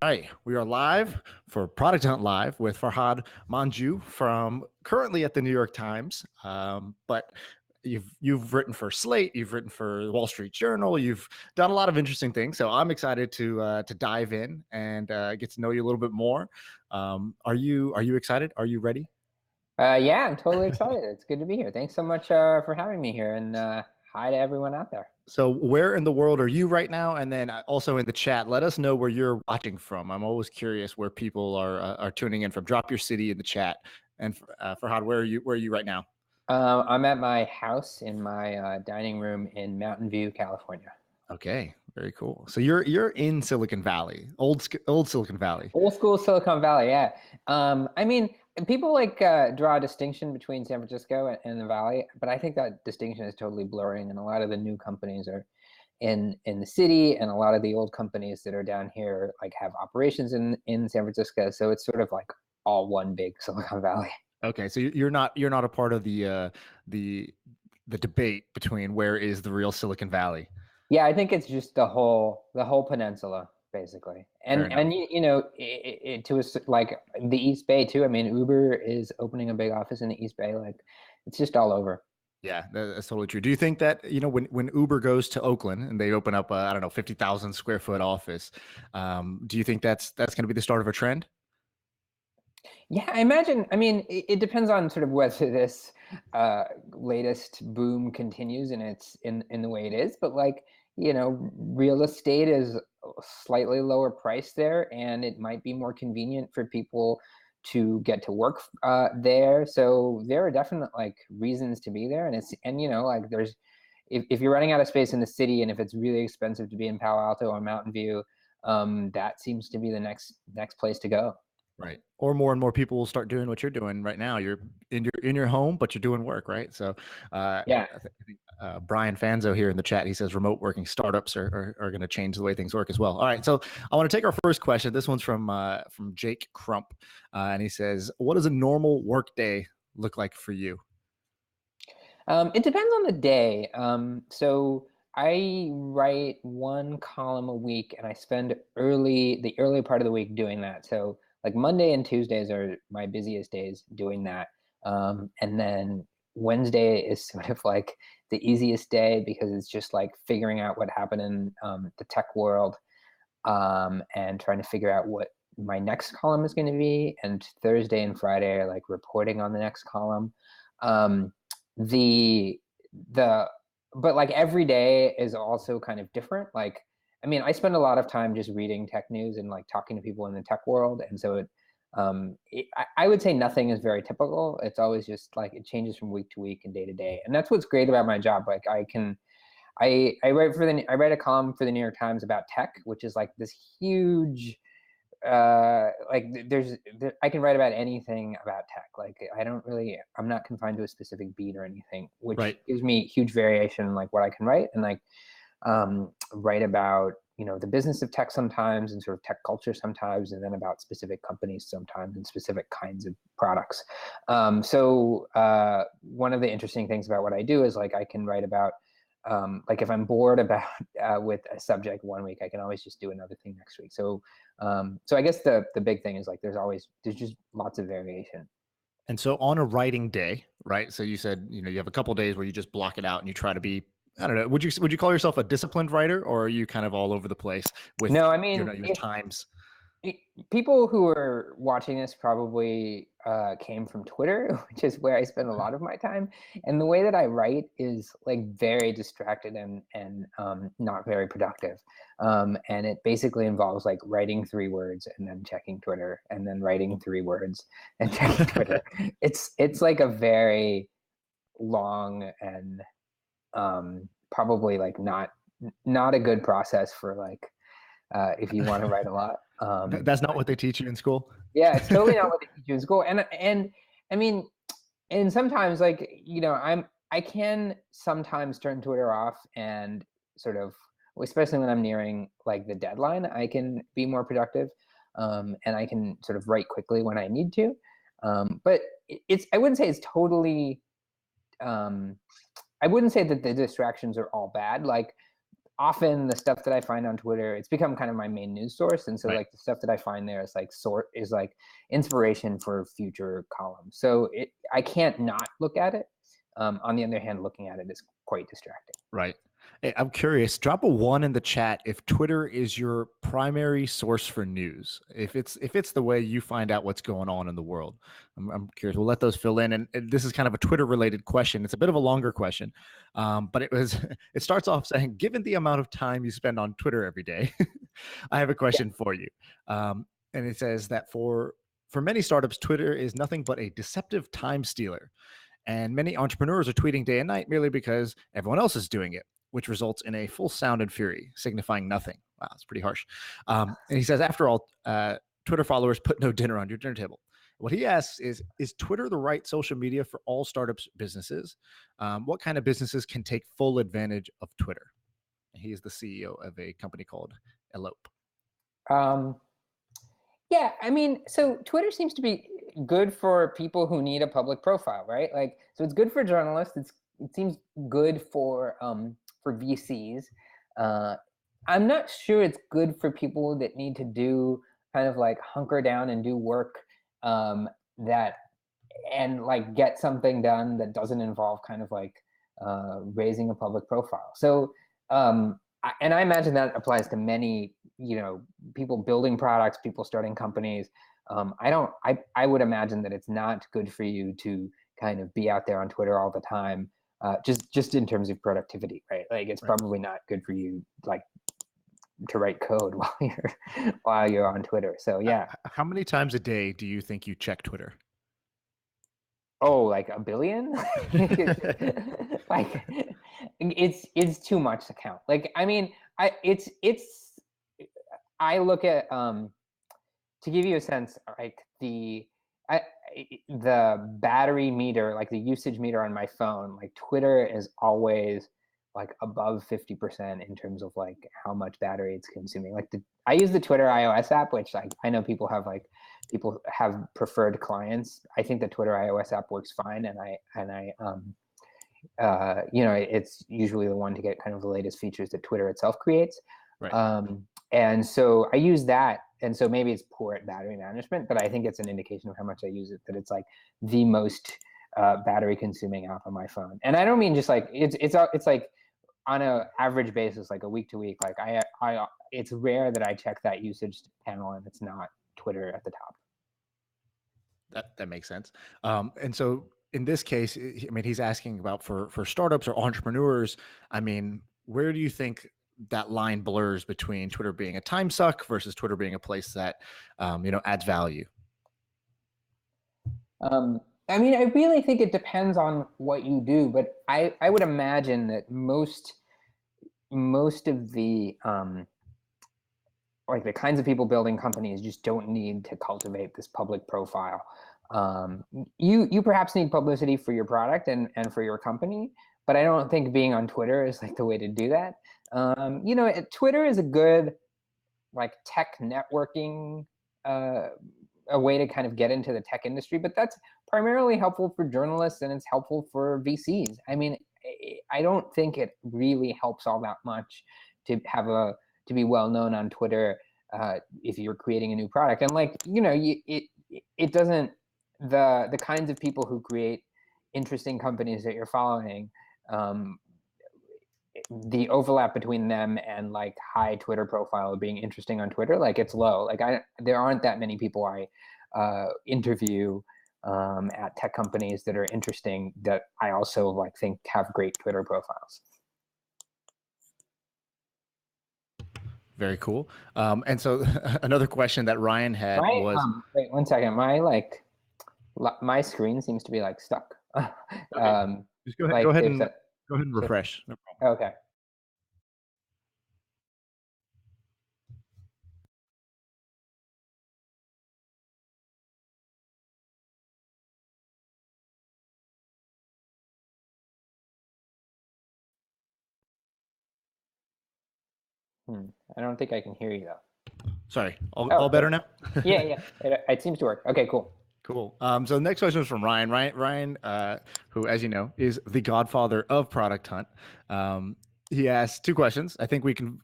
Hi, we are live for Product Hunt Live with Farhad Manjoo from currently at the New York Times. But you've written for Slate, you've written for the Wall Street Journal, you've done a lot of interesting things. So I'm excited to dive in and get to know you a little bit more. Are you excited? Are you ready? Yeah, I'm totally excited. It's good to be here. Thanks so much for having me here, and hi to everyone out there. So where in the world are you right now? And then also in the chat, let us know where you're watching from. I'm always curious where people are tuning in from. Drop your city in the chat. And Farhad, where are you right now? I'm at my house in my dining room in Mountain View, California. Okay, very cool. So you're in Silicon Valley, old Silicon Valley. Old school Silicon Valley, yeah. I mean, people like draw a distinction between San Francisco and the Valley, but I think that distinction is totally blurring, and a lot of the new companies are in the city, and a lot of the old companies that are down here like have operations in San Francisco. So it's sort of like all one big Silicon Valley. Okay, so you're not a part of the the debate between where is the real Silicon Valley. Yeah, I think it's just the whole peninsula basically, Fair and enough. like the East Bay too. I mean, Uber is opening a big office in the East Bay. Like, it's just all over. Yeah, that's totally true. Do you think that, when Uber goes to Oakland and they open up I don't know, 50,000 square foot office, do you think that's going to be the start of a trend? Yeah, I imagine. I mean, it depends on sort of whether this latest boom continues and it's in the way it is. But like, real estate is slightly lower price there, and it might be more convenient for people to get to work there. So there are definite like reasons to be there, and like there's if you're running out of space in the city, and if it's really expensive to be in Palo Alto or Mountain View, that seems to be the next place to go. Right. Or more and more people will start doing what you're doing right now. You're in your home, but you're doing work, right? So, Yeah. I think Brian Fanzo here in the chat, he says remote working startups are going to change the way things work as well. All right, so I want to take our first question. This one's from Jake Crump, and he says, "What does a normal work day look like for you?" It depends on the day. So I write one column a week, and I spend the early part of the week doing that. So like Monday and Tuesdays are my busiest days doing that. And then Wednesday is sort of like the easiest day because it's just like figuring out what happened in the tech world, and trying to figure out what my next column is going to be. And Thursday and Friday are like reporting on the next column. Um, the the but like every day is also kind of different. Like, I mean, I spend a lot of time just reading tech news and like talking to people in the tech world, and so I would say nothing is very typical. It's always just like it changes from week to week and day to day, and that's what's great about my job. Like, I write a column for the New York Times about tech, which is like this huge like I can write about anything about tech. Like, I'm not confined to a specific beat or anything, which Right. gives me huge variation in like what I can write, and like write about the business of tech sometimes, and sort of tech culture sometimes, and then about specific companies sometimes and specific kinds of products. So one of the interesting things about what I do is like I can write about like if I'm bored about with a subject one week, I can always just do another thing next week. So I guess the big thing is like there's just lots of variation. And so on a writing day, right? So you said, you have a couple days where you just block it out and you try to be, I don't know, would you call yourself a disciplined writer, or are you kind of all over the place with, No, I mean, your if times? people who are watching this probably came from Twitter, which is where I spend a lot of my time. And the way that I write is like very distracted and not very productive. And it basically involves like writing 3 words and then checking Twitter, and then writing 3 words and checking Twitter. It's like a very long and probably like not a good process for like if you want to write a lot. That's not what they teach you in school. Yeah, it's totally not what they teach you in school. And I mean, and sometimes like, I can sometimes turn Twitter off and sort of, especially when I'm nearing like the deadline, I can be more productive. And I can sort of write quickly when I need to. But I wouldn't say it's totally, I wouldn't say that the distractions are all bad. Like, often the stuff that I find on Twitter, it's become kind of my main news source. And so Right. like the stuff that I find there is like inspiration for future columns. So I can't not look at it. On the other hand, looking at it is quite distracting. Right. Hey, I'm curious. Drop a 1 in the chat if Twitter is your primary source for news. If it's the way you find out what's going on in the world. I'm curious. We'll let those fill in. And this is kind of a Twitter related question. It's a bit of a longer question, but it starts off saying, given the amount of time you spend on Twitter every day, I have a question for you. And it says that for many startups, Twitter is nothing but a deceptive time stealer. And many entrepreneurs are tweeting day and night merely because everyone else is doing it, which results in a full sound and fury, signifying nothing. Wow, that's pretty harsh. And he says, after all, Twitter followers put no dinner on your dinner table. What he asks is Twitter the right social media for all startups businesses? What kind of businesses can take full advantage of Twitter? He is the CEO of a company called Elope. Yeah, I mean, so Twitter seems to be good for people who need a public profile, right? Like, so it's good for journalists. It seems good for VCs. I'm not sure it's good for people that need to do kind of like hunker down and do work that and like get something done that doesn't involve kind of like raising a public profile. So and I imagine that applies to many, people building products, people starting companies. I would imagine that it's not good for you to kind of be out there on Twitter all the time, just in terms of productivity, right? Like it's probably not good for you, like to write code while you're on Twitter. So yeah. How many times a day do you think you check Twitter? Oh, like a billion? Like it's too much to count. Like, I mean, I look at to give you a sense, like the battery meter, like the usage meter on my phone, like Twitter is always like above 50% in terms of like how much battery it's consuming. Like I use the Twitter iOS app, which I know people have preferred clients. I think the Twitter iOS app works fine, and it's usually the one to get kind of the latest features that Twitter itself creates. Right. And so I use that. And so maybe it's poor at battery management, but I think it's an indication of how much I use it, that it's like the most battery consuming app on my phone. And I don't mean just like, it's like on a average basis, like a week to week, like it's rare that I check that usage panel and it's not Twitter at the top. That makes sense. And so in this case, I mean, he's asking about for startups or entrepreneurs. I mean, where do you think that line blurs between Twitter being a time suck versus Twitter being a place that, adds value? I mean, I really think it depends on what you do, but I would imagine that most of the like the kinds of people building companies just don't need to cultivate this public profile. You perhaps need publicity for your product and for your company, but I don't think being on Twitter is like the way to do that. Twitter is a good like tech networking, a way to kind of get into the tech industry, but that's primarily helpful for journalists and it's helpful for VCs. I mean, I don't think it really helps all that much to be well known on Twitter if you're creating a new product. And like, it doesn't, the kinds of people who create interesting companies that you're following, the overlap between them and like high Twitter profile of being interesting on Twitter, like it's low. Like there aren't that many people I interview at tech companies that are interesting that I also like think have great Twitter profiles. Very cool. And so another question that Ryan had was, wait 1 second. My screen seems to be like stuck. Okay. Just go ahead, go ahead and refresh. No problem. Okay. I don't think I can hear you though. Sorry, all better now? Yeah. It seems to work. Okay, cool. Cool. So the next question is from Ryan. Ryan, who, as you know, is the godfather of Product Hunt. He asked two questions. I think we can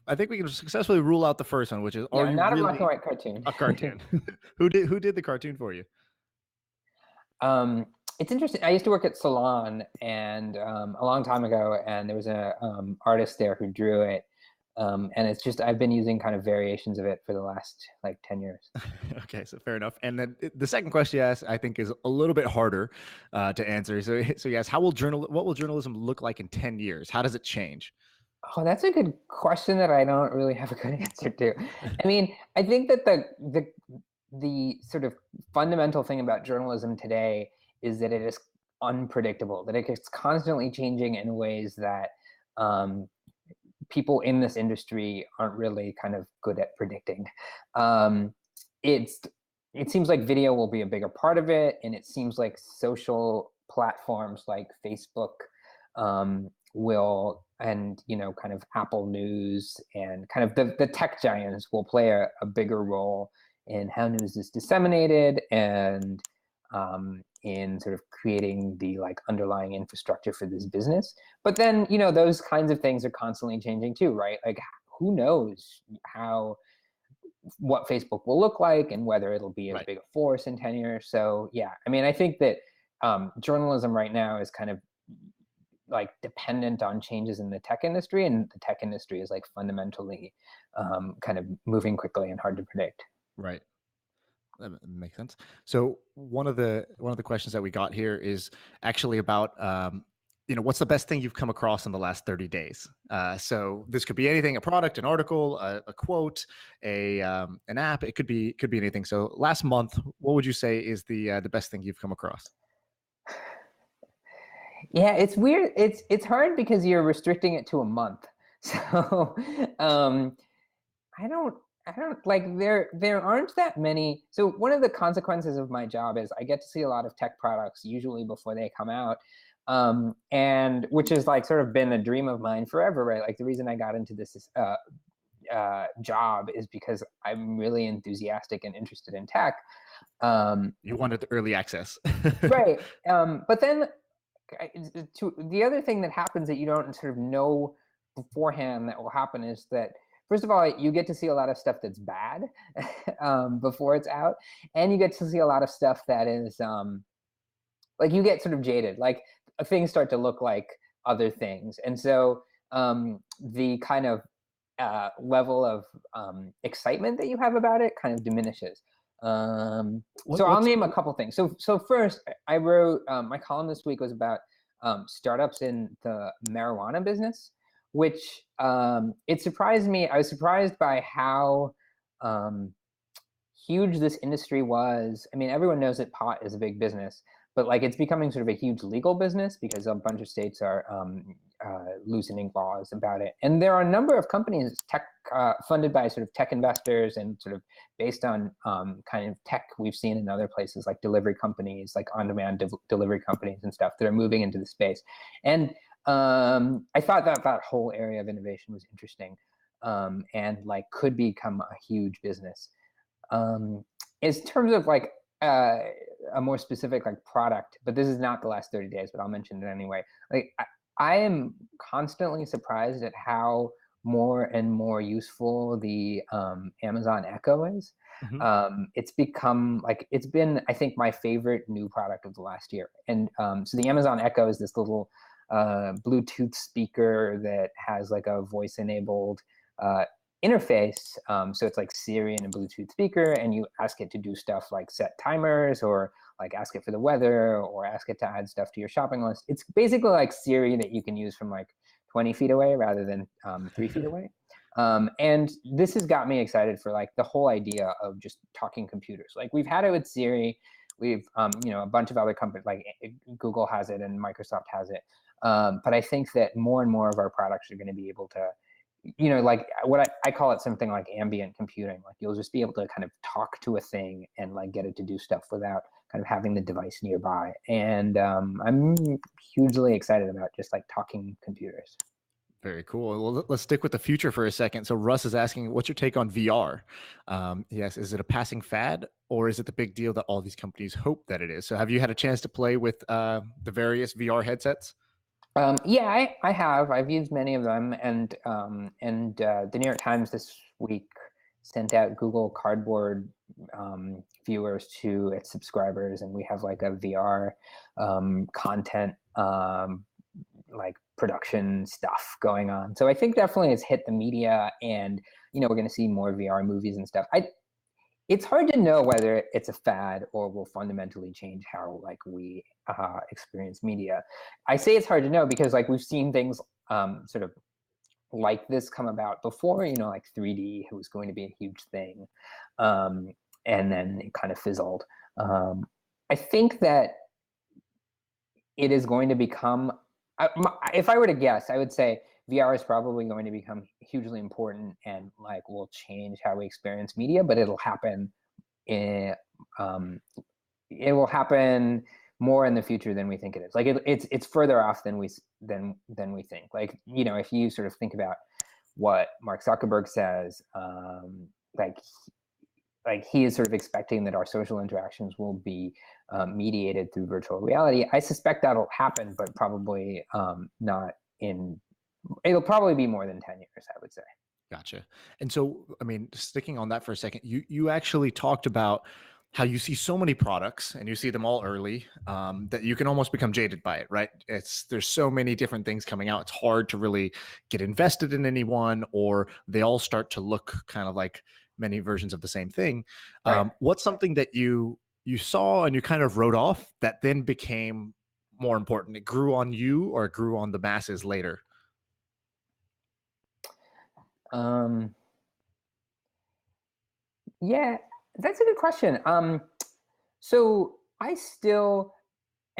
successfully rule out the first one, which is, are Yeah, you not a black and really white cartoon. a cartoon? Who did the cartoon for you? It's interesting. I used to work at Salon and a long time ago, and there was a artist there who drew it. And it's just I've been using kind of variations of it for the last like 10 years. Okay, so fair enough. And then the second question you asked, I think, is a little bit harder to answer. So yes, what will journalism look like in 10 years? How does it change? Oh, that's a good question that I don't really have a good answer to. I mean, I think that the sort of fundamental thing about journalism today is that it is unpredictable, that it's constantly changing in ways that um, people in this industry aren't really kind of good at predicting. Um, it's it seems like video will be a bigger part of it, and it seems like social platforms like Facebook will, and kind of Apple News and kind of the tech giants will play a bigger role in how news is disseminated and in sort of creating the like underlying infrastructure for this business. But then, those kinds of things are constantly changing too, right? Like who knows what Facebook will look like and whether it'll be as Right. big a force in 10 years. So yeah, I mean, I think that journalism right now is kind of like dependent on changes in the tech industry, and the tech industry is like fundamentally kind of moving quickly and hard to predict. Right. That makes sense. So one of the questions that we got here is actually about what's the best thing you've come across in the last 30 days? So this could be anything: a product, an article, a quote, an app. It could be anything. So last month, what would you say is the best thing you've come across? Yeah, it's weird. It's hard because you're restricting it to a month. So um, I don't I don't like there aren't that many. So one of the consequences of my job is I get to see a lot of tech products usually before they come out. And which has like sort of been a dream of mine forever, right? Like the reason I got into this job is because I'm really enthusiastic and interested in tech. Um, You wanted the early access. right. But then the other thing that happens that you don't sort of know beforehand that will happen is that first of all you get to see a lot of stuff that's bad before it's out, and you get to see a lot of stuff that is like you get sort of jaded, like things start to look like other things, and so the kind of level of excitement that you have about it kind of diminishes. So I'll What's name a couple things. So first, I wrote my column this week was about startups in the marijuana business, which it surprised me. I was surprised by how um, huge this industry was. I mean, everyone knows that pot is a big business, but like it's becoming sort of a huge legal business because a bunch of states are loosening laws about it. And there are a number of companies tech funded by sort of tech investors and sort of based on kind of tech we've seen in other places like delivery companies, like on-demand delivery companies and stuff that are moving into the space. And I thought that whole area of innovation was interesting and like could become a huge business. In terms of like a more specific like product, but this is not the last 30 days, but I'll mention it anyway. Like I am constantly surprised at how more and more useful the Amazon Echo is. Mhm. It's become like it's been, I think, my favorite new product of the last year. And so the Amazon Echo is this little Bluetooth speaker that has like a voice enabled uh, interface. So it's like Siri and a Bluetooth speaker, and you ask it to do stuff like set timers or like ask it for the weather or ask it to add stuff to your shopping list. It's basically like Siri that you can use from like 20 feet away rather than 3 feet away. And this has got me excited for like the whole idea of just talking computers. Like we've had it with Siri. We've, a bunch of other companies like Google has it and Microsoft has it. But I think that more and more of our products are going to be able to like what I call it something like ambient computing. Like you'll just be able to kind of talk to a thing and like get it to do stuff without kind of having the device nearby. And I'm hugely excited about just like talking computers. Very cool. Well, let's stick with the future for a second. So Russ is asking, what's your take on VR? Yes, is it a passing fad, or is it the big deal that all these companies hope that it is? So have you had a chance to play with the various VR headsets? Yeah, I have. I've used many of them, and the New York Times this week sent out Google Cardboard viewers to its subscribers, and we have like a VR content like production stuff going on. So I think definitely it's hit the media, and we're going to see more VR movies and stuff. It's hard to know whether it's a fad or will fundamentally change how like we experience media. I say it's hard to know because like we've seen things sort of like this come about before. Like 3D was going to be a huge thing, um, and then it kind of fizzled. I think that it is going to become. If I were to guess, I would say VR is probably going to become hugely important and like will change how we experience media, but it'll happen it, um, it will happen more in the future than we think it is. Like it's further off than we think. Like if you sort of think about what Mark Zuckerberg says, like he is sort of expecting that our social interactions will be mediated through virtual reality. I suspect that'll happen, but probably not in. It'll probably be more than 10 years, I would say. Gotcha. And so, I mean, sticking on that for a second, you actually talked about how you see so many products and you see them all early, that you can almost become jaded by it, right? There's so many different things coming out. It's hard to really get invested in any one, or they all start to look kind of like many versions of the same thing. Right. What's something that you saw and you kind of wrote off that then became more important? It grew on you, or it grew on the masses later? Um, yeah, that's a good question. So I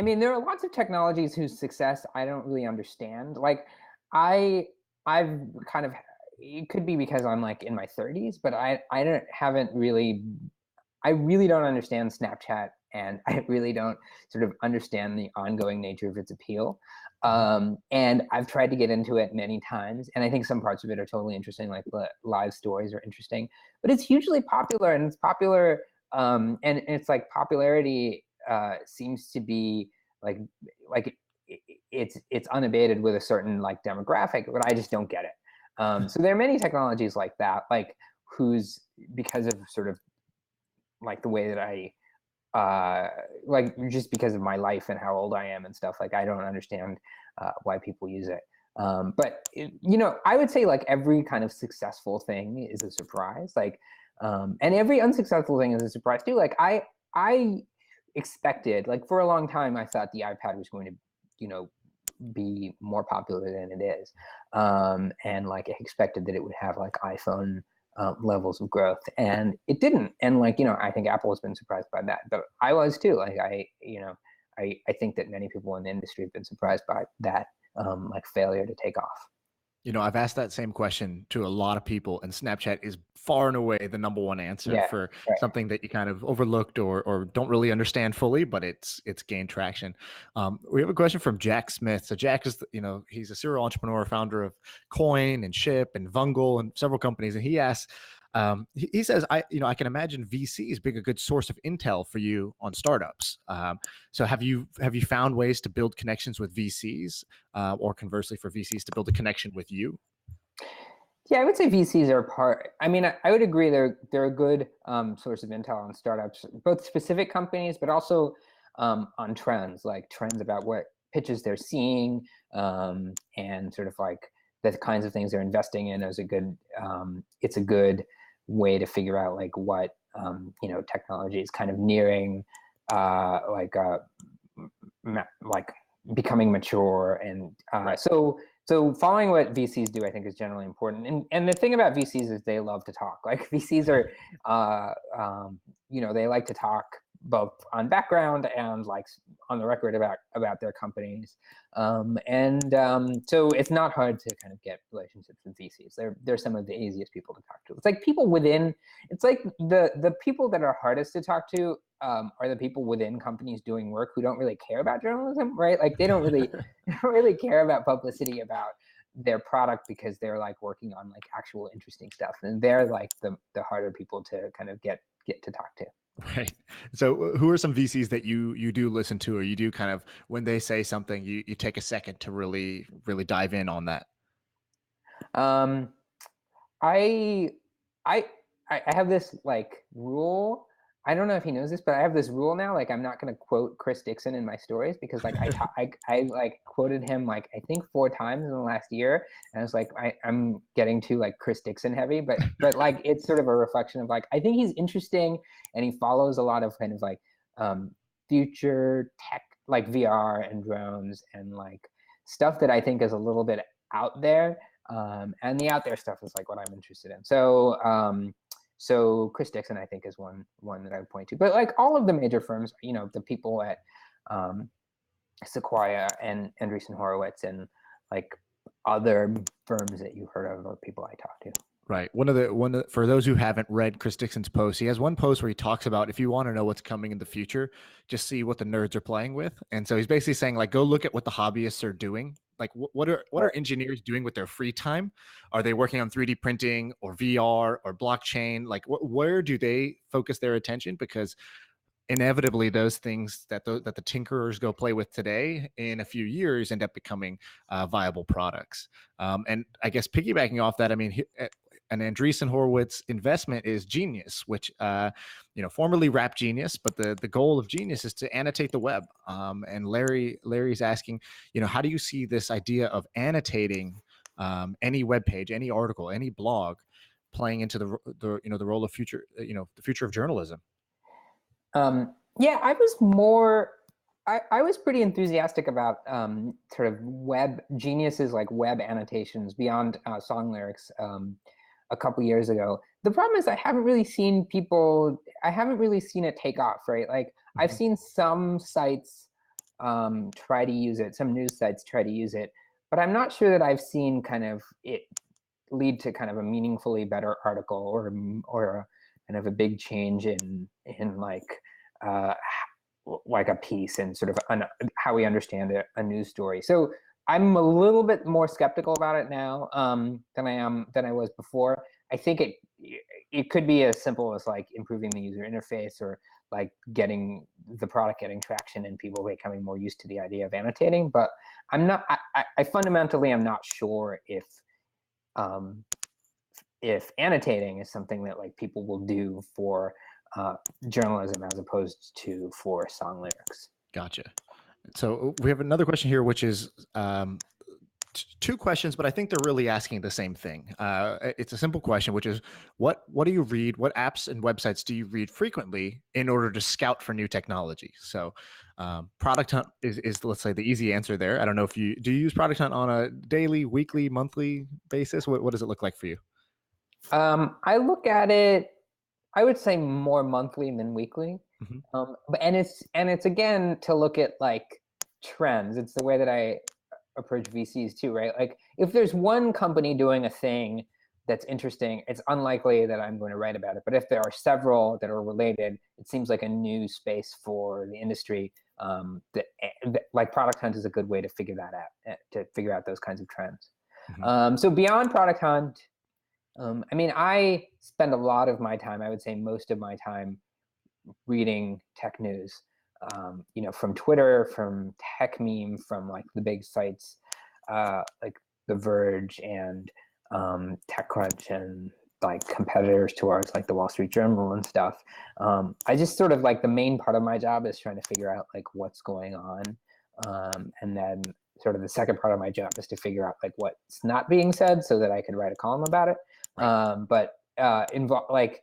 mean, there are lots of technologies whose success I don't really understand. Like, I, I've kind of, it could be because I'm like in my 30s, but I really don't understand Snapchat, and I really don't sort of understand the ongoing nature of its appeal. And I've tried to get into it many times, and I think some parts of it are totally interesting, like the live stories are interesting. But it's hugely popular, and it's popular, and it's like popularity seems to be like like it's unabated with a certain like demographic, but I just don't get it. So there are many technologies like that, like whose because of sort of like the way that like just because of my life and how old I am and stuff, like I don't understand why people use it. But I would say like every kind of successful thing is a surprise, like, and every unsuccessful thing is a surprise too. Like I expected, like for a long time, I thought the iPad was going to, be more popular than it is, and like I expected that it would have like iPhone levels of growth, and it didn't. And like I think Apple has been surprised by that, but I was too. Like I think that many people in the industry have been surprised by that like failure to take off. I've asked that same question to a lot of people, and Snapchat is far and away the number one answer Yeah, for right. something that you kind of overlooked or don't really understand fully, but it's gained traction. We have a question from Jack Smith. So Jack is, he's a serial entrepreneur, founder of Coin and Ship and Vungle and several companies, and he asks, he says, I can imagine VCs being a good source of intel for you on startups. So have you found ways to build connections with VCs, or conversely for VCs to build a connection with you? Yeah, I would say VCs are part. I mean, I would agree they're a good source of intel on startups, both specific companies, but also on trends, like trends about what pitches they're seeing, and sort of like the kinds of things they're investing in. It's a good way to figure out like what technology is kind of nearing, like becoming mature, and Right. so following what VCs do, I think, is generally important. And the thing about VCs is they love to talk. Like VCs are, they like to talk both on background and like on the record about their companies. So it's not hard to kind of get relationships with VCs. They're some of the easiest people to talk to. It's like people within. It's like the people that are hardest to talk to are the people within companies doing work who don't really care about journalism, right? Like they don't really care about publicity about their product because they're like working on like actual interesting stuff, and they're like the harder people to kind of get to talk to. Right. So who are some VCs that you do listen to, or you do kind of, when they say something, you take a second to really dive in on that? Um, I I I have this like rule. I don't know if he knows this, but I have this rule now. Like, I'm not going to quote Chris Dixon in my stories because like I like quoted him like I think 4 times in the last year, and I was like I'm getting too like Chris Dixon heavy, but like it's sort of a reflection of like I think he's interesting and he follows a lot of kind of like um, future tech like VR and drones and like stuff that I think is a little bit out there, and the out there stuff is like what I'm interested in. So Chris Dixon, I think, is one that I would point to. But like all of the major firms, you know, the people at um, Sequoia and Andreessen Horowitz and like other firms that you've heard of or people I talk to. Right. For those who haven't read Chris Dixon's post, he has one post where he talks about, if you want to know what's coming in the future, just see what the nerds are playing with. And so he's basically saying like, go look at what the hobbyists are doing. Like what are engineers doing with their free time? Are they working on 3D printing or VR or blockchain? Like where do they focus their attention? Because inevitably those things that the tinkerers go play with today in a few years end up becoming viable products. And I guess piggybacking off that, I mean, an Andreessen Horowitz investment is Genius, which formerly Rap Genius, but the goal of Genius is to annotate the web. And Larry's asking, how do you see this idea of annotating any web page, any article, any blog, playing into the role of the future of journalism? Yeah, I was pretty enthusiastic about sort of web geniuses like web annotations beyond song lyrics a couple years ago. The problem is I haven't really seen it take off, right? Like I've seen some sites try to use it, some news sites try to use it, but I'm not sure that I've seen kind of it lead to kind of a meaningfully better article or kind of a big change in uh, like a piece and sort of how we understand a news story. So I'm a little bit more skeptical about it now than I was before. I think it could be as simple as like improving the user interface or like getting the product getting traction and people becoming more used to the idea of annotating. But I fundamentally am not sure um, if annotating is something that like people will do for journalism as opposed to for song lyrics. Gotcha. So we have another question here, which is two questions, but I think they're really asking the same thing. It's a simple question, which is what do you read? What apps and websites do you read frequently in order to scout for new technology? So Product Hunt is let's say the easy answer there. I don't know if you use Product Hunt on a daily, weekly, monthly basis? What does it look like for you? I look at it, I would say more monthly than weekly. Mm-hmm. And it's again to look at like trends. It's the way that I approach VCs too, right? Like if there's one company doing a thing that's interesting, it's unlikely that I'm going to write about it. But if there are several that are related, it seems like a new space for the industry. Like Product Hunt is a good way to figure that out, to figure out those kinds of trends. Mm-hmm. So beyond Product Hunt, I mean, I spend a lot of my time, I would say most of my time, reading tech news, from Twitter, from Tech Meme, from like the big sites like The Verge and TechCrunch and like competitors to ours, like the Wall Street Journal and stuff. I just sort of like the main part of my job is trying to figure out like what's going on. And then sort of the second part of my job is to figure out like what's not being said so that I can write a column about it. Right. Like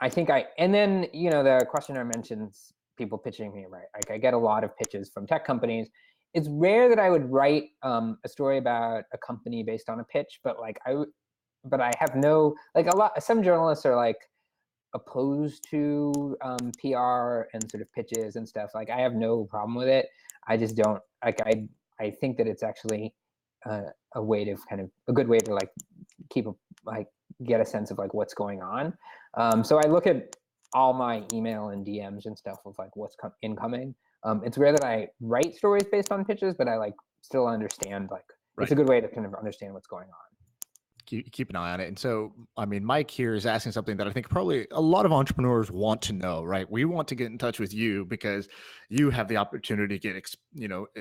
I think and then, the questioner mentions people pitching me, right? Like I get a lot of pitches from tech companies. It's rare that I would write a story about a company based on a pitch, but I have no, like some journalists are like opposed to PR and sort of pitches and stuff. Like I have no problem with it. I just don't like, I think that it's actually a way to kind of a good way to like get a sense of like what's going on. So I look at all my email and DMs and stuff of like what's incoming. It's rare that I write stories based on pitches, but I like still understand like right. It's a good way to kind of understand what's going on. keep an eye on it. And so, I mean, Mike here is asking something that I think probably a lot of entrepreneurs want to know, right? We want to get in touch with you because you have the opportunity to get,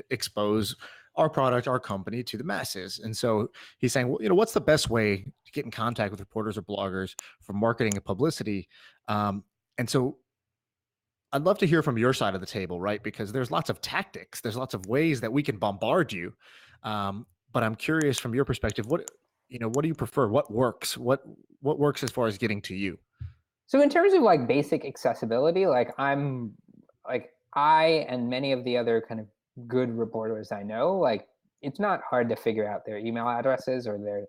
expose our product, our company to the masses. And so he's saying, well, what's the best way to get in contact with reporters or bloggers for marketing and publicity? And so I'd love to hear from your side of the table, right? Because there's lots of tactics, there's lots of ways that we can bombard you. But I'm curious from your perspective, what do you prefer? What works? What works as far as getting to you? So in terms of like basic accessibility, I and many of the other kind of good reporters I know, like it's not hard to figure out their email addresses or their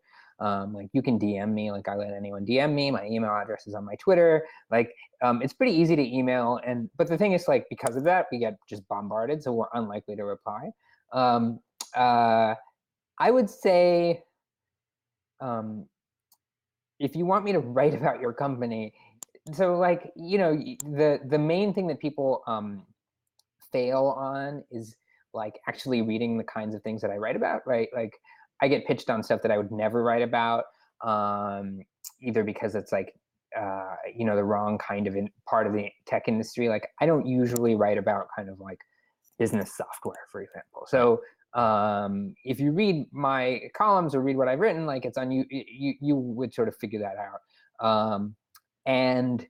like you can DM me, like I let anyone DM me. My email address is on my Twitter. Like it's pretty easy to email, but the thing is, like, because of that, we get just bombarded, so we're unlikely to reply. Um, uh, I would say um, if you want me to write about your company, so like the main thing that people fail on is like actually reading the kinds of things that I write about, right? Like I get pitched on stuff that I would never write about, either because it's like the wrong kind of part of the tech industry. Like I don't usually write about kind of like business software, for example. Right. So if you read my columns or read what I've written, like it's on you would sort of figure that out. And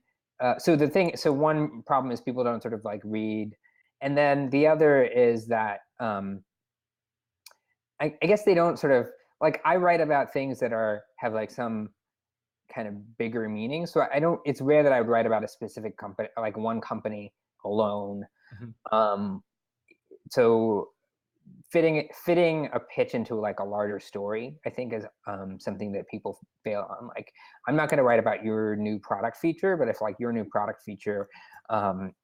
so one problem is people don't sort of like read, and then the other is that I guess they don't sort of like, I write about things that have like some kind of bigger meaning. So I don't. It's rare that I would write about a specific company, like one company alone. Mhm. Um, so fitting a pitch into like a larger story, I think, is something that people fail on. Like I'm not going to write about your new product feature, but if like your new product feature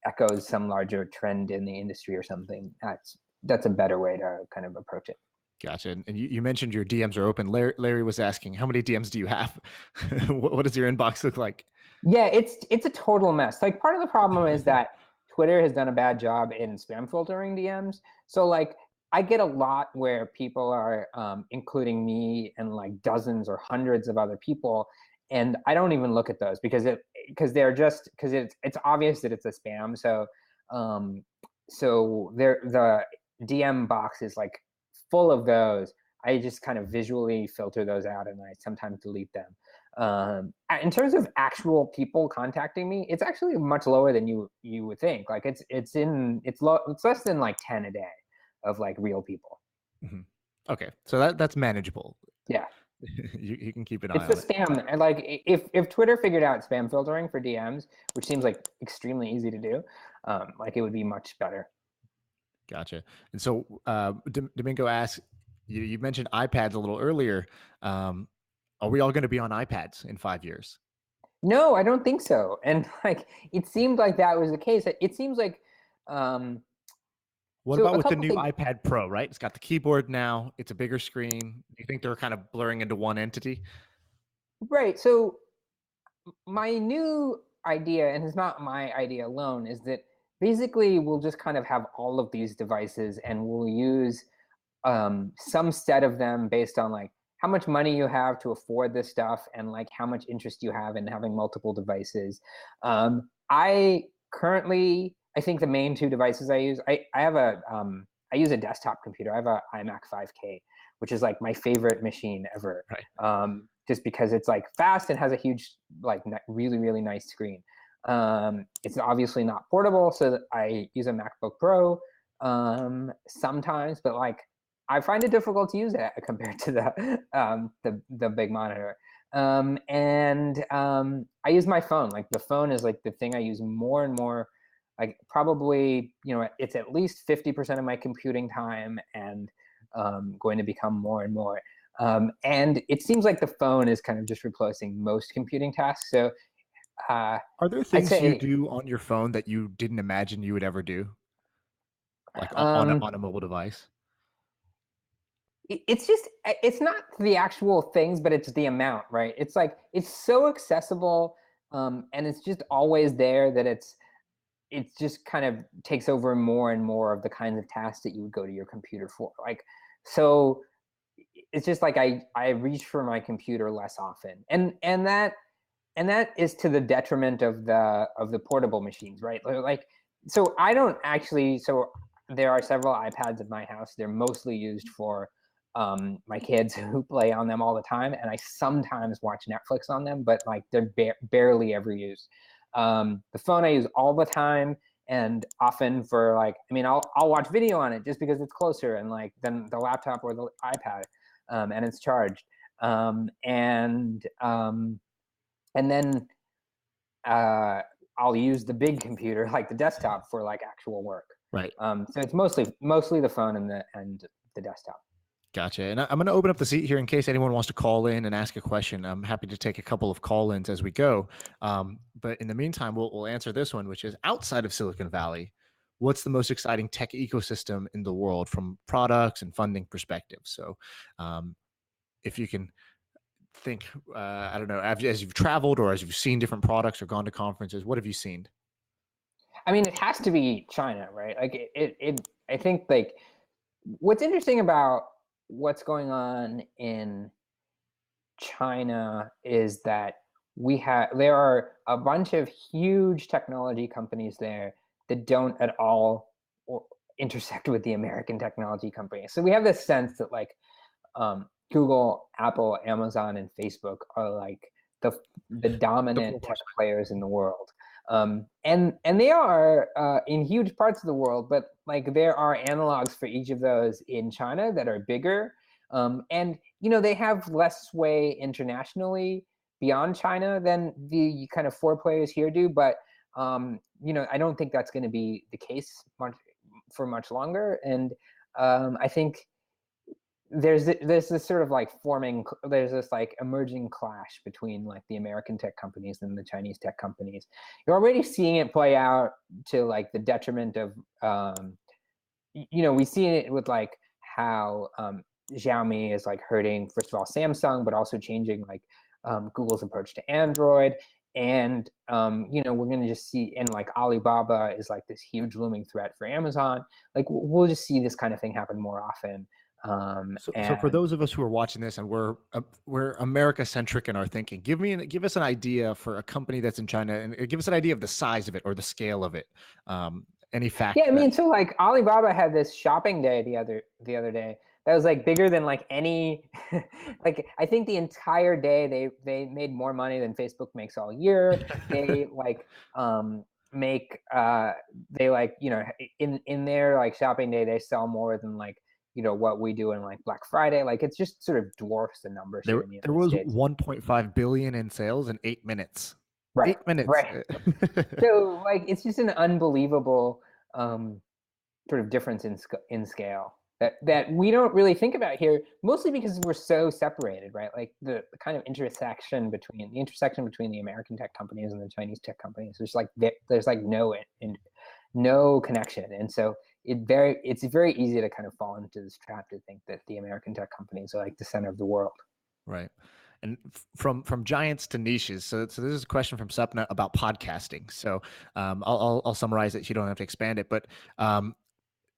echoes some larger trend in the industry or something, that's a better way to kind of approach it. Gotcha. And you mentioned your DMs are open. Larry was asking, how many DMs do you have? What does your inbox look like? Yeah, it's a total mess. Like part of the problem is that Twitter has done a bad job in spam filtering DMs. So like I get a lot where people are including me and like dozens or hundreds of other people, and I don't even look at those because it's obvious that it's a spam. So the DM box is like full of those. I just kind of visually filter those out, and I sometimes delete them. In terms of actual people contacting me, it's actually much lower than you would think. Like it's less than like 10 a day of like real people. Mhm. Okay, so that's manageable. Yeah, You can keep an eye it's the on it. spam. And like if Twitter figured out spam filtering for DMs, which seems like extremely easy to do, like it would be much better. Gotcha. And so Domingo asks, you mentioned iPads a little earlier. Are we all going to be on iPads in 5 years? No, I don't think so. And like it seemed like that was the case. It seems like um, What so about a with the couple new things. iPad Pro, right? It's got the keyboard now. It's a bigger screen. Do you think they're kind of blurring into one entity? Right. So my new idea, and it's not my idea alone, is that basically we'll just kind of have all of these devices and we'll use some set of them based on like how much money you have to afford this stuff and like how much interest you have in having multiple devices. I think the main two devices I use a desktop computer. I have a iMac 5K, which is like my favorite machine ever. Right. Just because it's like fast and has a huge, like really, really nice screen. It's obviously not portable, so that I use a MacBook Pro sometimes, but like I find it difficult to use it compared to the big monitor. I use my phone. Like the phone is like the thing I use more and more. Like probably, it's at least 50% of my computing time, and going to become more and more. And it seems like the phone is kind of just replacing most computing tasks. So Are there I'd things you say do on your phone that you didn't imagine you would ever do, like um, on a mobile device? it's not the actual things, but it's the amount, right? It's like it's so accessible, and it's just always there that it just kind of takes over more and more of the kinds of tasks that you would go to your computer for. Like so it's just like I reach for my computer less often, and that is to the detriment of the portable machines, right? Like, so I don't actually. So there are several iPads in my house. They're mostly used for my kids who play on them all the time, and I sometimes watch Netflix on them, but like they're barely ever used. The phone I use all the time, and often for like, I mean, I'll watch video on it just because it's closer and like than the laptop or the iPad, and it's charged. And then I'll use the big computer, like the desktop, for like actual work. Right. So it's mostly the phone and the desktop. Gotcha. And I'm going to open up the seat here in case anyone wants to call in and ask a question. I'm happy to take a couple of call-ins as we go. But in the meantime, we'll answer this one, which is outside of Silicon Valley, what's the most exciting tech ecosystem in the world from products and funding perspective? So if you can think, I don't know, as you've traveled or as you've seen different products or gone to conferences, what have you seen? I mean, it has to be China, right? Like I think like what's interesting about what's going on in China is that there are a bunch of huge technology companies there that don't at all intersect with the American technology companies. So we have this sense that like Google, Apple, Amazon, and Facebook are like the dominant tech players in the world. And they are in huge parts of the world, but like there are analogs for each of those in China that are bigger. And they have less sway internationally beyond China than the kind of four players here do. But I don't think that's going to be the case for much longer. And I think there's this sort of like there's this like emerging clash between like the American tech companies and the Chinese tech companies. You're already seeing it play out to like the detriment of we see it with like how Xiaomi is like hurting, first of all, Samsung, but also changing like Google's approach to Android. And we're going to just see, and like Alibaba is like this huge looming threat for Amazon. Like we'll just see this kind of thing happen more often. So for those of us who are watching this and we're America centric in our thinking, give us an idea for a company that's in China, and give us an idea of the size of it or the scale of it. Any fact? Yeah, I mean, so like Alibaba had this shopping day the other day that was like bigger than like any like I think the entire day they made more money than Facebook makes all year. They like make they like in their like shopping day they sell more than like what we do in like Black Friday. Like it's just sort of dwarfs the numbers here in the There United was States. 1.5 billion in sales in 8 minutes. Right, 8 minutes. right. So like it's just an unbelievable sort of difference in scale that we don't really think about here, mostly because we're so separated, right? Like the kind of intersection between the American tech companies and the Chinese tech companies, there's like no connection, and so it's very easy to kind of fall into this trap to think that the American tech companies are like the center of the world. Right. And from giants to niches. So this is a question from Sapna about podcasting. So I'll summarize it. You don't have to expand it, but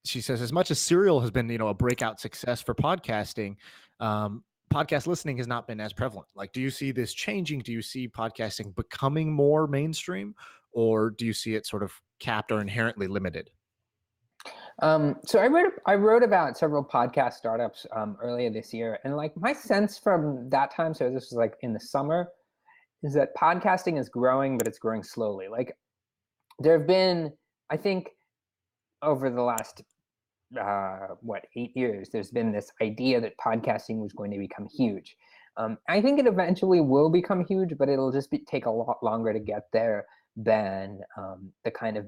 she says, as much as Serial has been, a breakout success for podcasting, podcast listening has not been as prevalent. Like, do you see this changing? Do you see podcasting becoming more mainstream, or do you see it sort of capped or inherently limited? So I wrote about several podcast startups earlier this year, and like my sense from that time, so this was like in the summer, is that podcasting is growing, but it's growing slowly. Like there have been, I think, over the last 8 years, there's been this idea that podcasting was going to become huge. I think it eventually will become huge, but it'll just take a lot longer to get there than the kind of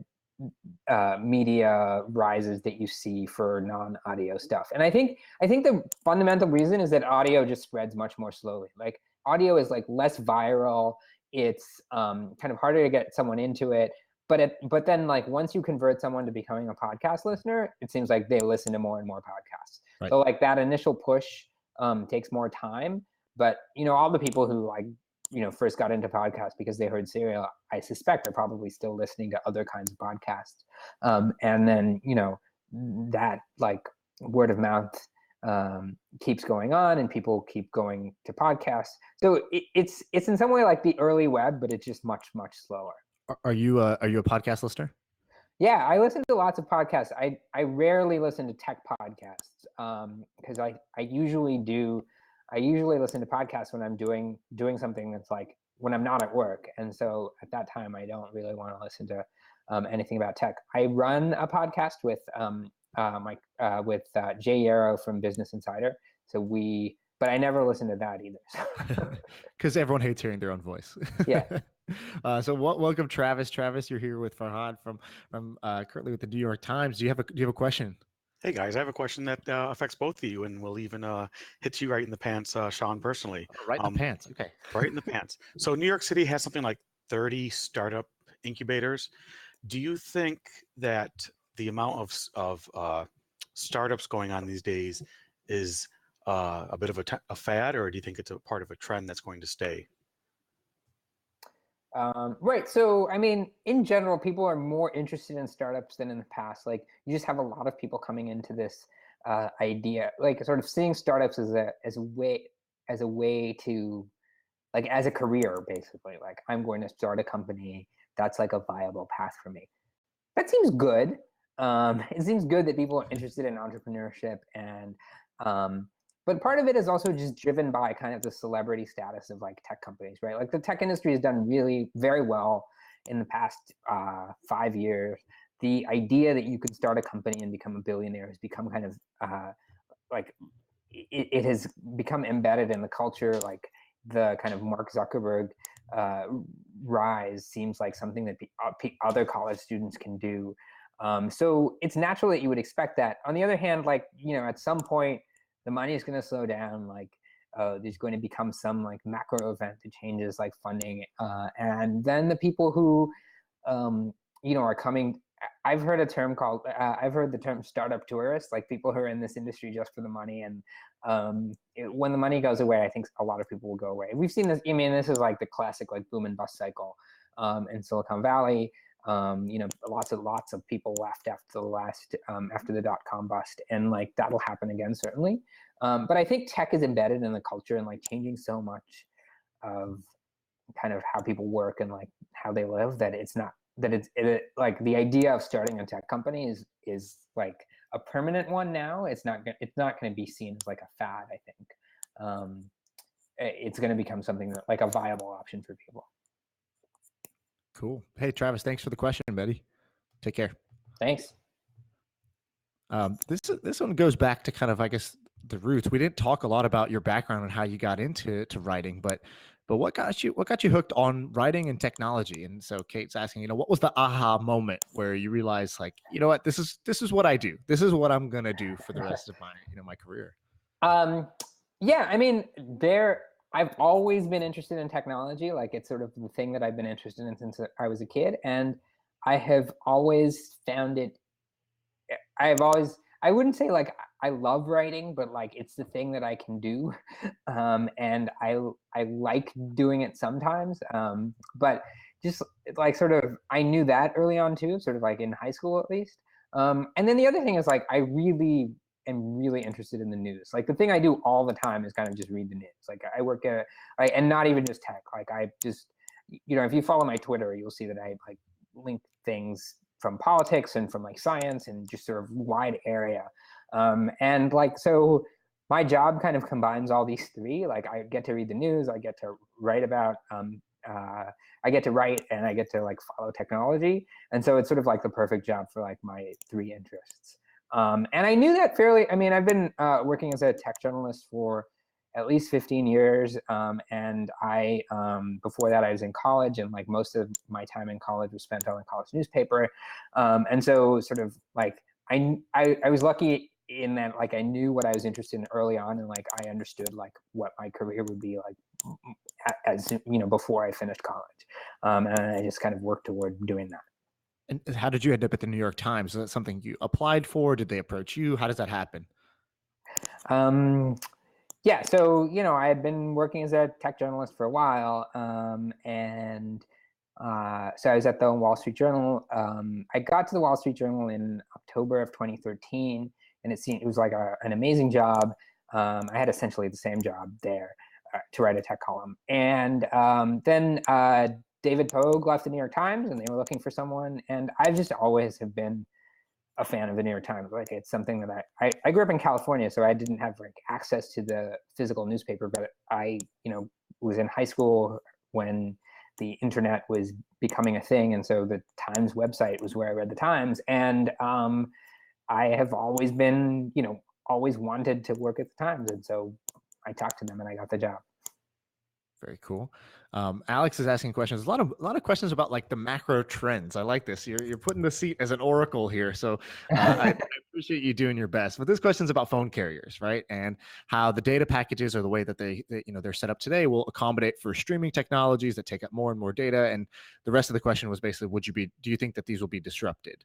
media rises that you see for non-audio stuff. And I think the fundamental reason is that audio just spreads much more slowly. Like audio is like less viral. It's kind of harder to get someone into it. But then like once you convert someone to becoming a podcast listener, it seems like they listen to more and more podcasts. Right. So like that initial push takes more time. But all the people who like first got into podcasts because they heard Serial, I suspect are probably still listening to other kinds of podcasts. And then that like word of mouth keeps going on, and people keep going to podcasts. So it's in some way like the early web, but it's just much slower. Are you a podcast listener? Yeah, I listen to lots of podcasts. I rarely listen to tech podcasts because I usually listen to podcasts when I'm doing something that's like when I'm not at work, and so at that time I don't really want to listen to anything about tech. I run a podcast with Jay Yarrow from Business Insider. But I never listen to that either. Because everyone hates hearing their own voice. Yeah. So welcome, Travis. Travis, you're here with Farhad from currently with the New York Times. Do you have a question? Hey guys, I have a question that affects both of you and will even hit you right in the pants, Sean, personally. Right in the pants. Okay. Right in the pants. So New York City has something like 30 startup incubators. Do you think that the amount of startups going on these days is a bit of a fad, or do you think it's a part of a trend that's going to stay? Right. So, I mean, in general, people are more interested in startups than in the past. Like, you just have a lot of people coming into this idea, like sort of seeing startups as a way to, like, as a career, basically. Like, I'm going to start a company. That's like a viable path for me. That seems good. It seems good that people are interested in entrepreneurship, and but part of it is also just driven by kind of the celebrity status of like tech companies, right? Like the tech industry has done really very well in the past 5 years. The idea that you could start a company and become a billionaire has become kind of like it has become embedded in the culture. Like the kind of Mark Zuckerberg rise seems like something that other college students can do. So it's natural that you would expect that. On the other hand, like, at some point, the money is going to slow down. Like, there's going to become some like macro event that changes like funding, and then the people who, are coming. I've heard a term called. I've heard the term startup tourists, like people who are in this industry just for the money. And when the money goes away, I think a lot of people will go away. We've seen this. I mean, this is like the classic like boom and bust cycle in Silicon Valley. Lots of people left after the dot-com bust, and like that'll happen again certainly. But I think tech is embedded in the culture and like changing so much of kind of how people work and like how they live that it's not that like the idea of starting a tech company is like a permanent one now. It's not going to be seen as like a fad. I think it's going to become something that like a viable option for people. Cool. Hey, Travis, thanks for the question, buddy. Take care. Thanks. This one goes back to kind of, I guess, the roots. We didn't talk a lot about your background and how you got into writing, but what got you hooked on writing and technology? And so Kate's asking, what was the aha moment where you realized, like, you know what, this is what I do. This is what I'm gonna do for the rest of my my career. Yeah, I mean, I've always been interested in technology. Like, it's sort of the thing that I've been interested in since I was a kid. And I have always found it, I wouldn't say like I love writing, but like it's the thing that I can do. And I like doing it sometimes. But just like sort of, I knew that early on too, sort of like in high school at least. And then the other thing is like, I really am really interested in the news. Like the thing I do all the time is kind of just read the news. Like I work and not even just tech. Like I just, if you follow my Twitter, you'll see that I like link things from politics and from like science and just sort of wide area. And like, so my job kind of combines all these three. Like I get to read the news, I get to write about, I get to write, and I get to like follow technology. And so it's sort of like the perfect job for like my three interests. And I knew that fairly. I mean, I've been working as a tech journalist for at least 15 years. And I, before that I was in college, and like most of my time in college was spent on a college newspaper. And so sort of like, I was lucky in that like I knew what I was interested in early on, and like I understood like what my career would be like as before I finished college. And I just kind of worked toward doing that. And how did you end up at the New York Times? Was that something you applied for? Did they approach you? How does that happen? Yeah, so I had been working as a tech journalist for a while, and so I was at the Wall Street Journal. I got to the Wall Street Journal in October of 2013, and it was like an amazing job. I had essentially the same job there to write a tech column. And then David Pogue left the New York Times, and they were looking for someone. And I just always have been a fan of the New York Times. Like, it's something that I grew up in California, so I didn't have like access to the physical newspaper, but I, was in high school when the internet was becoming a thing. And so the Times website was where I read the Times. And I have always been, always wanted to work at the Times. And so I talked to them and I got the job. Very cool. Alex is asking questions. A lot of questions about like the macro trends. I like this. You're putting the seat as an oracle here. So I appreciate you doing your best. But this question is about phone carriers, right? And how the data packages or the way that they're set up today will accommodate for streaming technologies that take up more and more data. And the rest of the question was basically, do you think that these will be disrupted?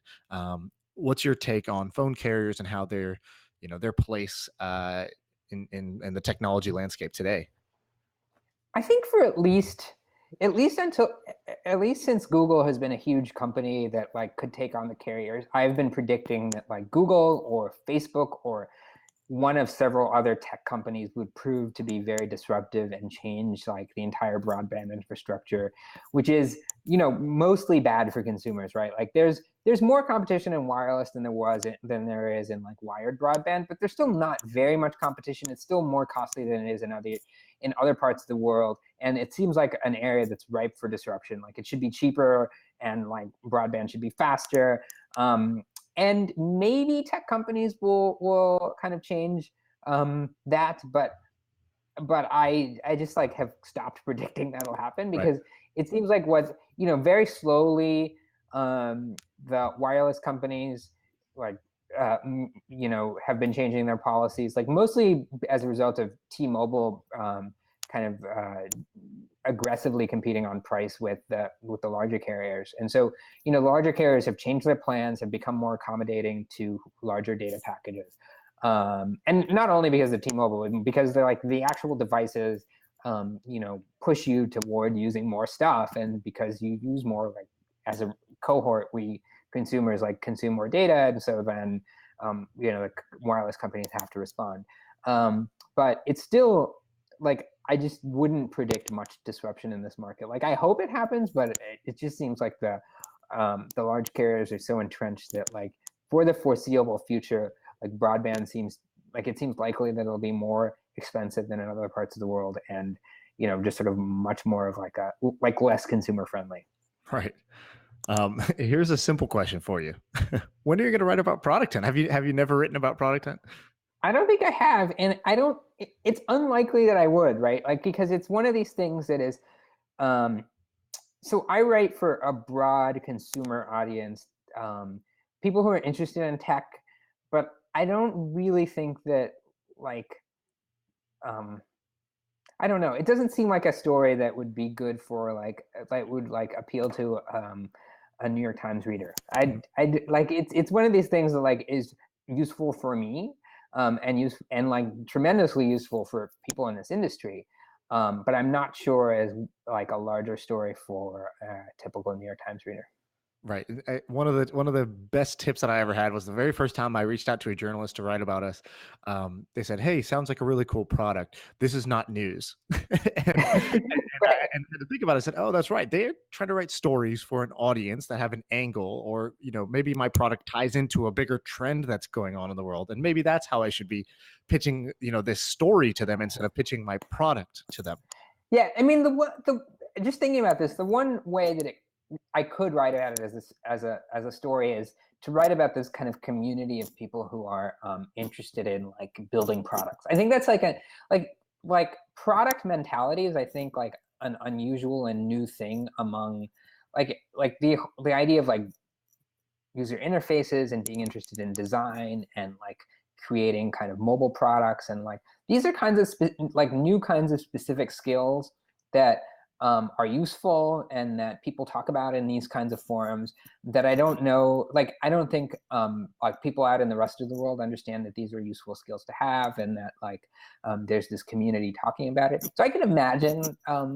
What's your take on phone carriers and how their place in the technology landscape today? I think for at least since Google has been a huge company that like could take on the carriers, I've been predicting that like Google or Facebook or one of several other tech companies would prove to be very disruptive and change like the entire broadband infrastructure, which is, mostly bad for consumers, right? Like there's more competition in wireless than there is in like wired broadband, but there's still not very much competition. It's still more costly than it is in other parts of the world. And it seems like an area that's ripe for disruption. Like it should be cheaper and like broadband should be faster. And maybe tech companies will kind of change that, but I just like have stopped predicting that'll happen because it seems like very slowly the wireless companies like have been changing their policies, like mostly as a result of T-Mobile kind of aggressively competing on price with the larger carriers. And so, larger carriers have changed their plans, have become more accommodating to larger data packages. And not only because of T-Mobile, because they're like the actual devices, push you toward using more stuff. And because you use more, like as a cohort, consumers like consume more data. And so then, the wireless companies have to respond. But it's still like, I just wouldn't predict much disruption in this market. Like I hope it happens, but it just seems like the large carriers are so entrenched that like for the foreseeable future, like broadband seems likely that it'll be more expensive than in other parts of the world, and just sort of much more of like less consumer friendly. Right. Here's a simple question for you. When are you going to write about Product Hunt? Have you never written about Product Hunt? I don't think I have, and it's unlikely that I would, right? Like, because it's one of these things that is, so I write for a broad consumer audience, people who are interested in tech, but I don't really think that like, I don't know. It doesn't seem like a story that would be good for that would like appeal to a New York Times reader. I'd like it's one of these things that like is useful for me. And like tremendously useful for people in this industry, but I'm not sure as like a larger story for a typical New York Times reader. Right. One of the best tips that I ever had was the very first time I reached out to a journalist to write about us. They said, "Hey, sounds like a really cool product. This is not news." and to think about it, I said, "Oh, that's right. They're trying to write stories for an audience that have an angle, or maybe my product ties into a bigger trend that's going on in the world, and maybe that's how I should be pitching, this story to them instead of pitching my product to them." Yeah, I mean, just thinking about this, the one way that I could write about it as a story is to write about this kind of community of people who are interested in like building products. I think that's like product mentality is, I think, like an unusual and new thing among like the idea of like user interfaces and being interested in design and like creating kind of mobile products, and like these are kinds of new kinds of specific skills that are useful and that people talk about in these kinds of forums that I don't know, like I don't think like people out in the rest of the world understand that these are useful skills to have, and that like there's this community talking about it. So I can imagine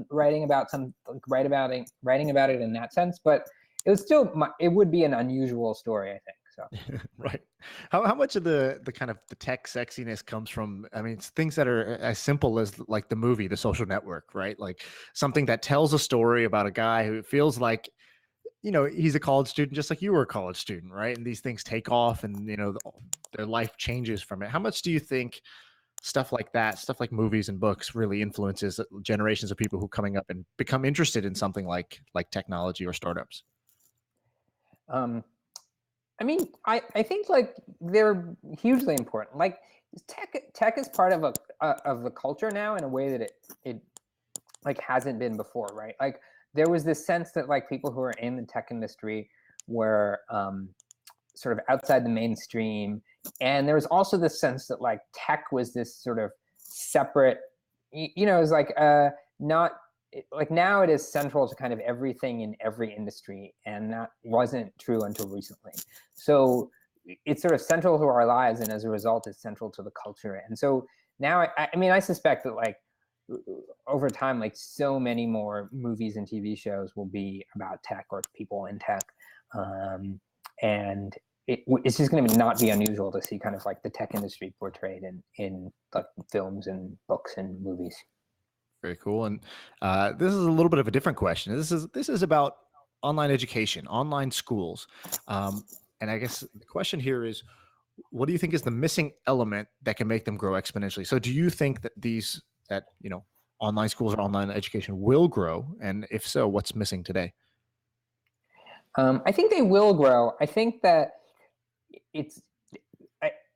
writing about it in that sense, but it would be an unusual story, I think. So Right. How much of the kind of the tech sexiness comes from, I mean, it's things that are as simple as like the movie, The Social Network, right? Like something that tells a story about a guy who feels like, he's a college student, just like you were a college student, right? And these things take off and, their life changes from it. How much do you think stuff like that, stuff like movies and books really influences generations of people who coming up and become interested in something like technology or startups? um, I mean, I think like they're hugely important. Like tech is part of of the culture now in a way that it like hasn't been before, right? Like there was this sense that like people who are in the tech industry were sort of outside the mainstream, and there was also this sense that like tech was this sort of separate, it was like not like now it is central to kind of everything in every industry, and that wasn't true until recently. So it's sort of central to our lives, and as a result it's central to the culture. And so now I mean I suspect that like over time like so many more movies and TV shows will be about tech or people in tech, and it's just going to not be unusual to see kind of like the tech industry portrayed in like films and books and movies. Very cool. And this is a little bit of a different question. This is about online education, online schools. And I guess the question here is, what do you think is the missing element that can make them grow exponentially? So do you think that online schools or online education will grow? And if so, what's missing today? I think they will grow. I think that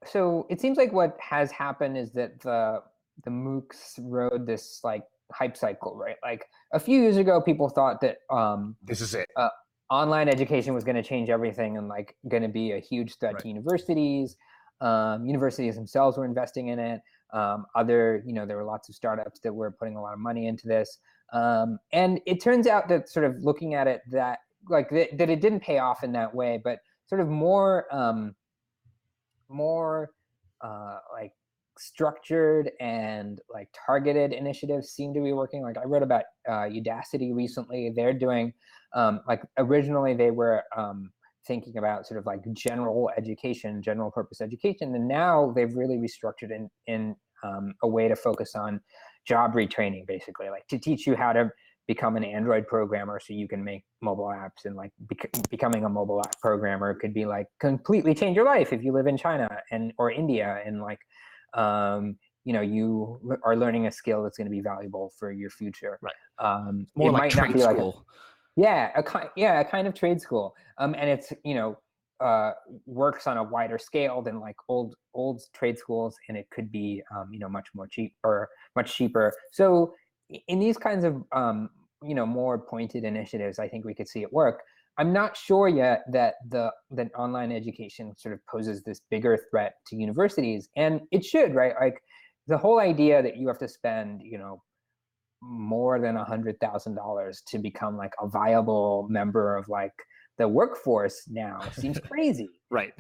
so it seems like what has happened is that the MOOCs rode this like hype cycle, right? Like a few years ago, people thought that This is it. Online education was going to change everything and like going to be a huge threat to universities. Universities themselves were investing in it. There were lots of startups that were putting a lot of money into this. And it turns out that sort of looking at it that it didn't pay off in that way, but sort of more like structured and like targeted initiatives seem to be working. Like I wrote about Udacity recently. They're doing like originally they were thinking about sort of like general education, general purpose education, and now they've really restructured in a way to focus on job retraining, basically, like to teach you how to become an Android programmer so you can make mobile apps. And like becoming a mobile app programmer could be like completely change your life if you live in China or India, and like you are learning a skill that's going to be valuable for your future. Right. More it like might trade not be school. A kind of trade school. And it's works on a wider scale than like old trade schools, and it could be much cheaper. So in these kinds of more pointed initiatives, I think we could see it work. I'm not sure yet that online education sort of poses this bigger threat to universities, and it should, right? Like the whole idea that you have to spend more than $100,000 to become like a viable member of like the workforce now seems crazy. Right.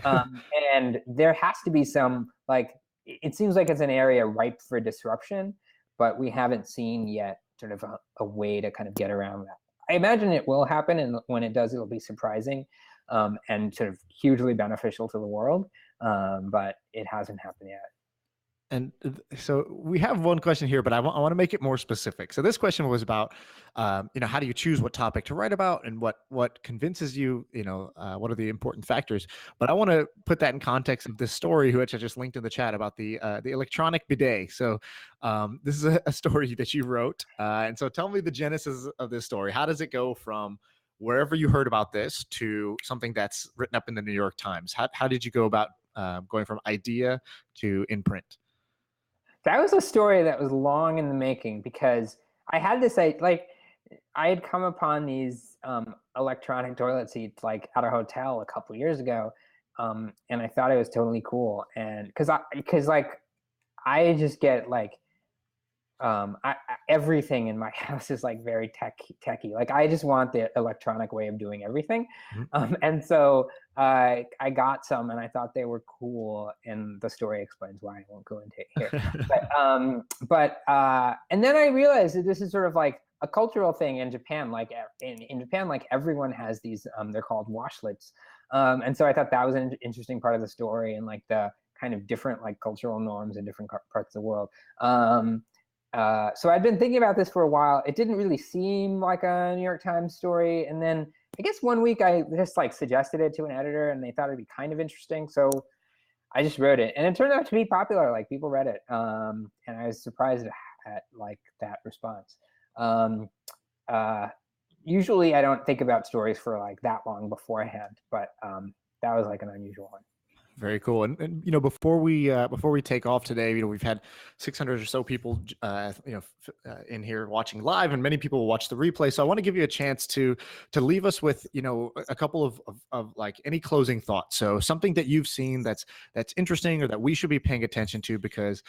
And there has to be some like, it seems like it's an area ripe for disruption, but we haven't seen yet sort of a way to kind of get around that. I imagine it will happen, and when it does, it'll be surprising and sort of hugely beneficial to the world, but it hasn't happened yet. And so we have one question here, but I want to make it more specific. So this question was about, how do you choose what topic to write about, and what convinces you, what are the important factors? But I want to put that in context of this story, which I just linked in the chat, about the electronic bidet. So this is a story that you wrote. And so tell me the genesis of this story. How does it go from wherever you heard about this to something that's written up in the New York Times? How did you go about going from idea to in print? That was a story that was long in the making, because I had this, I had come upon these electronic toilet seats like at a hotel a couple years ago, and I thought it was totally cool. And because I just get like everything in my house is like very techy. Like I just want the electronic way of doing everything. And so I got some, and I thought they were cool. And the story explains why. I won't go into it here. And then I realized that this is sort of like a cultural thing in Japan. Like in Japan, like everyone has these. They're called washlets, And so I thought that was an interesting part of the story, and like the kind of different like cultural norms in different parts of the world. So I'd been thinking about this for a while. It didn't really seem like a New York Times story. And then I guess one week I just like suggested it to an editor and they thought it'd be kind of interesting. So I just wrote it and it turned out to be popular. Like people read it. And I was surprised at like that response. Usually I don't think about stories for like that long beforehand, but that was like an unusual one. Very cool. And you know, before we take off today, you know, we've had 600 or so people, in here watching live, and many people will watch the replay. So I want to give you a chance to leave us with, you know, a couple of like any closing thoughts. So something that you've seen that's interesting or that we should be paying attention to, because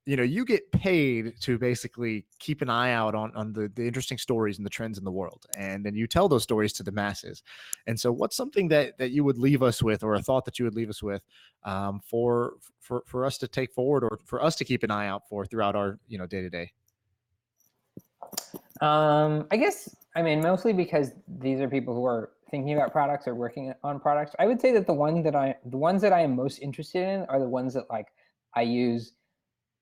you know, you get paid to basically keep an eye out on the interesting stories and the trends in the world, and then you tell those stories to the masses. And so what's something that you would leave us with, or a thought that you would leave us with, for us to take forward, or for us to keep an eye out for throughout our, you know, day to day? I guess, I mean, mostly because these are people who are thinking about products or working on products. I would say that the ones that I am most interested in are the ones that like I use,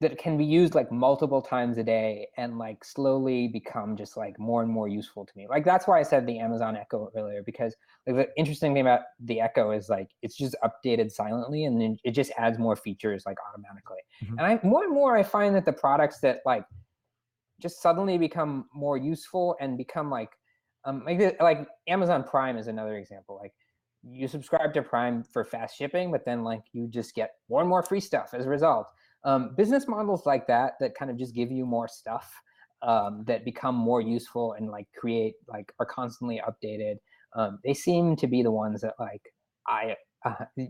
that can be used like multiple times a day and like slowly become just like more and more useful to me. Like that's why I said the Amazon Echo earlier, because like the interesting thing about the Echo is like it's just updated silently and then it just adds more features like automatically. Mhm. And more and more I find that the products that like just suddenly become more useful and become like Amazon Prime is another example. Like you subscribe to Prime for fast shipping, but then like you just get more and more free stuff as a result. Business models like that kind of just give you more stuff, that become more useful and like create, like are constantly updated. They seem to be the ones that like I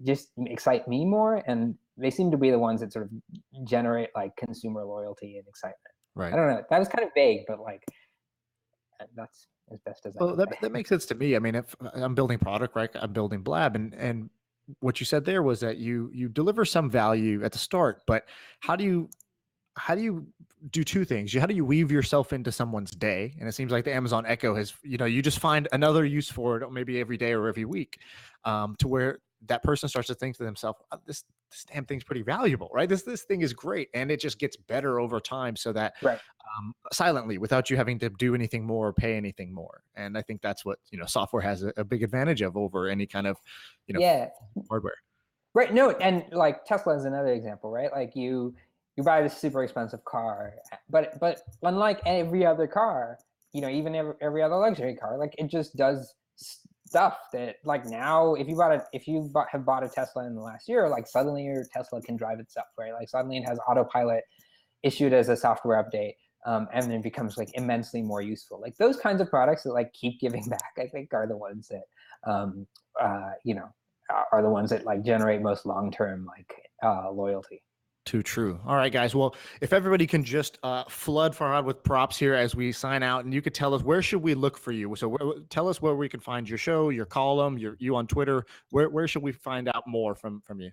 just excite me more, and they seem to be the ones that sort of generate like consumer loyalty and excitement. Right. I don't know. That was kind of vague, but like that's as best as I Well, can say. that makes sense to me. I mean, if I'm building product, right, I'm building Blab, and what you said there was that you deliver some value at the start, but how do you do two things? How do you weave yourself into someone's day? And it seems like the Amazon Echo has, you know, you just find another use for it, maybe every day or every week, to where that person starts to think to themselves, "Oh, this damn thing's pretty valuable, right? This thing is great," and it just gets better over time, so that Right. silently, without you having to do anything more or pay anything more. And I think that's what, you know, software has a big advantage of over any kind of, you know, Yeah. hardware. Right. No, and like Tesla is another example, right? Like you buy this super expensive car, but unlike every other car, you know, even every other luxury car, like it just does stuff that like now if you have bought a Tesla in the last year, like suddenly your Tesla can drive itself, right? Like suddenly it has autopilot issued as a software update. And then becomes like immensely more useful. Like those kinds of products that like keep giving back, I think, are the ones that you know, are the ones that like generate most long-term like loyalty. Too true. All right, guys. Well, if everybody can just flood Farhad with props here as we sign out, and you could tell us, where should we look for you? So tell us where we can find your show, your column, you on Twitter. Where should we find out more from you?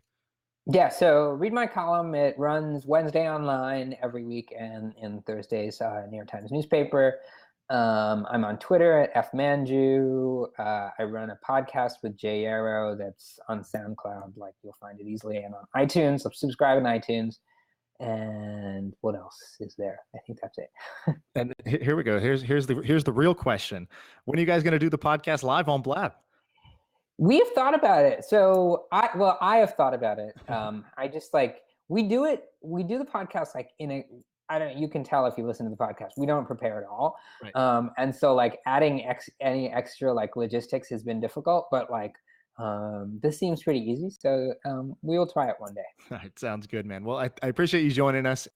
Yeah, so read my column. It runs Wednesday online every week, and Thursdays New York Times newspaper. I'm on Twitter at fmanjoo. I run a podcast with Jay Yarrow that's on SoundCloud. Like you'll find it easily, and on iTunes. So subscribe on iTunes. And what else is there? I think that's it. And here we go. Here's the real question. When are you guys going to do the podcast live on Blab? We have thought about it. So I have thought about it. I just like we do the podcast like in a, I don't know, you can tell if you listen to the podcast, we don't prepare at all. Right. And so like adding any extra like logistics has been difficult, but like this seems pretty easy. So we will try it one day. All right, sounds good, man. Well, I appreciate you joining us.